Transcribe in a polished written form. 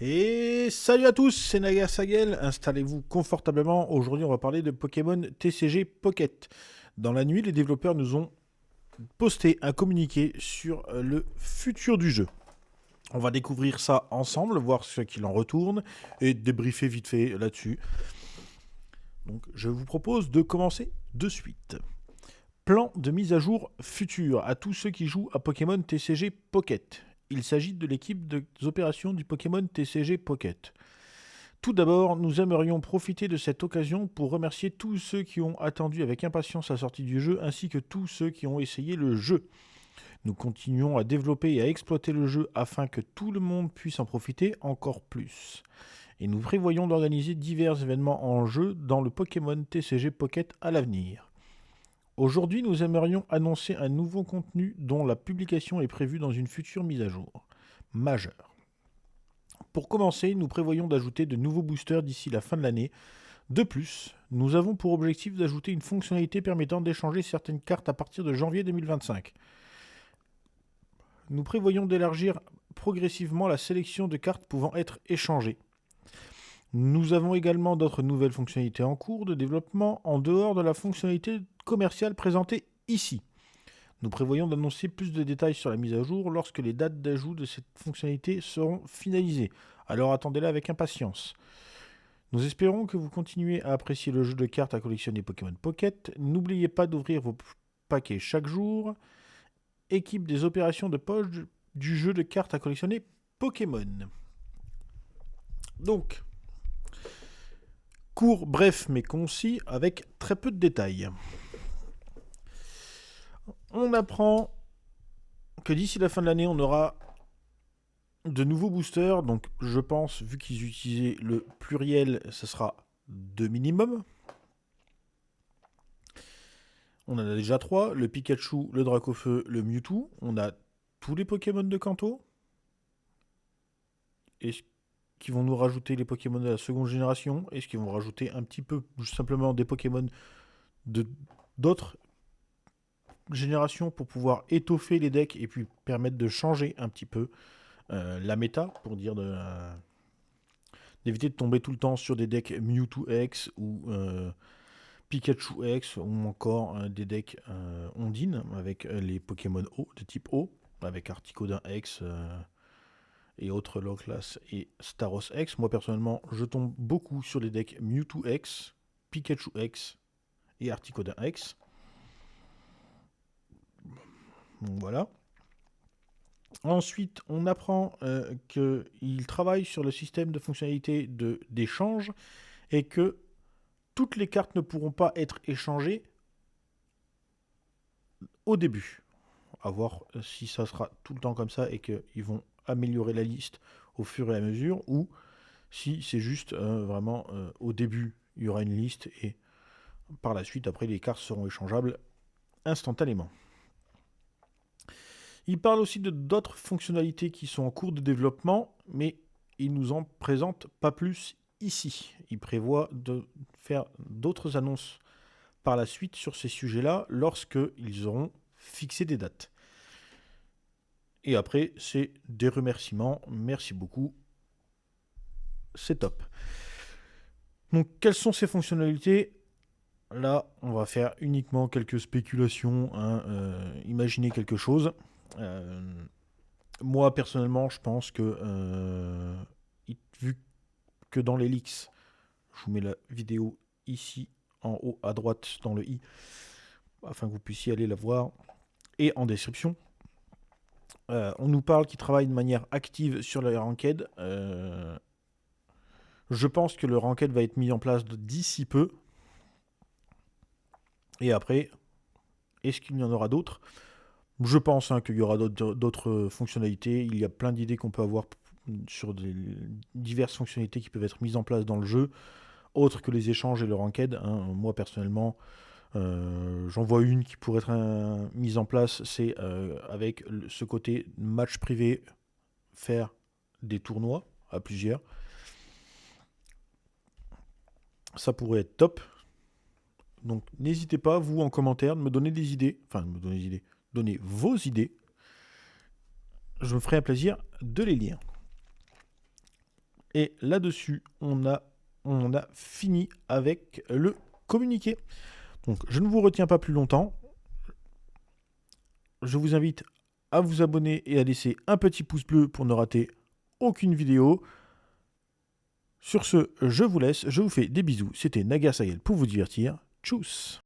Et salut à tous, c'est Nagasagel, installez-vous confortablement. Aujourd'hui, on va parler de Pokémon TCG Pocket. Dans la nuit, les développeurs nous ont posté un communiqué sur le futur du jeu. On va découvrir ça ensemble, voir ce qu'il en retourne et débriefer vite fait là-dessus. Donc, je vous propose de commencer de suite. Plan de mise à jour futur à tous ceux qui jouent à Pokémon TCG Pocket. Il s'agit de l'équipe des opérations du Pokémon TCG Pocket. Tout d'abord, nous aimerions profiter de cette occasion pour remercier tous ceux qui ont attendu avec impatience la sortie du jeu, ainsi que tous ceux qui ont essayé le jeu. Nous continuons à développer et à exploiter le jeu afin que tout le monde puisse en profiter encore plus. Et nous prévoyons d'organiser divers événements en jeu dans le Pokémon TCG Pocket à l'avenir. Aujourd'hui, nous aimerions annoncer un nouveau contenu dont la publication est prévue dans une future mise à jour majeure. Pour commencer, nous prévoyons d'ajouter de nouveaux boosters d'ici la fin de l'année. De plus, nous avons pour objectif d'ajouter une fonctionnalité permettant d'échanger certaines cartes à partir de janvier 2025. Nous prévoyons d'élargir progressivement la sélection de cartes pouvant être échangées. Nous avons également d'autres nouvelles fonctionnalités en cours de développement en dehors de la fonctionnalité commerciale présentée ici. Nous prévoyons d'annoncer plus de détails sur la mise à jour lorsque les dates d'ajout de cette fonctionnalité seront finalisées. Alors attendez-la avec impatience. Nous espérons que vous continuez à apprécier le jeu de cartes à collectionner Pokémon Pocket. N'oubliez pas d'ouvrir vos paquets chaque jour. Équipe des opérations de poche du jeu de cartes à collectionner Pokémon. Donc, court, bref mais concis, avec très peu de détails. On apprend que d'ici la fin de l'année, on aura de nouveaux boosters. Donc, je pense, vu qu'ils utilisaient le pluriel, ce sera 2 minimum. On en a déjà 3, le Pikachu, le Dracofeu, le Mewtwo. On a tous les Pokémon de Kanto. Est-ce qu'ils vont nous rajouter les Pokémon de la seconde génération? Est-ce qu'ils vont rajouter un petit peu, juste simplement, des Pokémon d'autres générations pour pouvoir étoffer les decks et puis permettre de changer un petit peu la méta, pour dire d'éviter de tomber tout le temps sur des decks Mewtwo X ou Pikachu X ou encore des decks Ondine avec les Pokémon O de type O, avec Articodin X et autres Loclas et Staros X. Moi personnellement, je tombe beaucoup sur les decks Mewtwo X, Pikachu X et Articodin X. Donc voilà. Ensuite, on apprend qu'il travaille sur le système de fonctionnalité d'échange et que toutes les cartes ne pourront pas être échangées au début. À voir si ça sera tout le temps comme ça et qu'ils vont améliorer la liste au fur et à mesure, ou si c'est juste vraiment au début, il y aura une liste et par la suite, après, les cartes seront échangeables instantanément. Il parle aussi de d'autres fonctionnalités qui sont en cours de développement, mais il nous en présente pas plus ici. Il prévoit de faire d'autres annonces par la suite sur ces sujets-là lorsqu'ils auront fixé des dates. Et après, c'est des remerciements. Merci beaucoup. C'est top. Donc, quelles sont ces fonctionnalités? Là, on va faire uniquement quelques spéculations, imaginer quelque chose. Moi, personnellement, je pense que, vu que dans les leaks, je vous mets la vidéo ici, en haut à droite, dans le i, afin que vous puissiez aller la voir, et en description. On nous parle qu'ils travaillent de manière active sur le ranked. Je pense que le ranked va être mis en place d'ici peu. Et après, est-ce qu'il y en aura d'autres? Je pense qu'il y aura d'autres fonctionnalités. Il y a plein d'idées qu'on peut avoir sur diverses fonctionnalités qui peuvent être mises en place dans le jeu, autres que les échanges et le ranked. Moi, personnellement, j'en vois une qui pourrait être mise en place, c'est avec ce côté match privé, faire des tournois à plusieurs. Ça pourrait être top. Donc n'hésitez pas, vous, en commentaire, de me donner des idées. Enfin, me donner des idées. Donnez vos idées. Je me ferai un plaisir de les lire. Et là-dessus, on a fini avec le communiqué. Donc, je ne vous retiens pas plus longtemps. Je vous invite à vous abonner et à laisser un petit pouce bleu pour ne rater aucune vidéo. Sur ce, je vous laisse. Je vous fais des bisous. C'était Nagasagel pour vous divertir. Tchuss!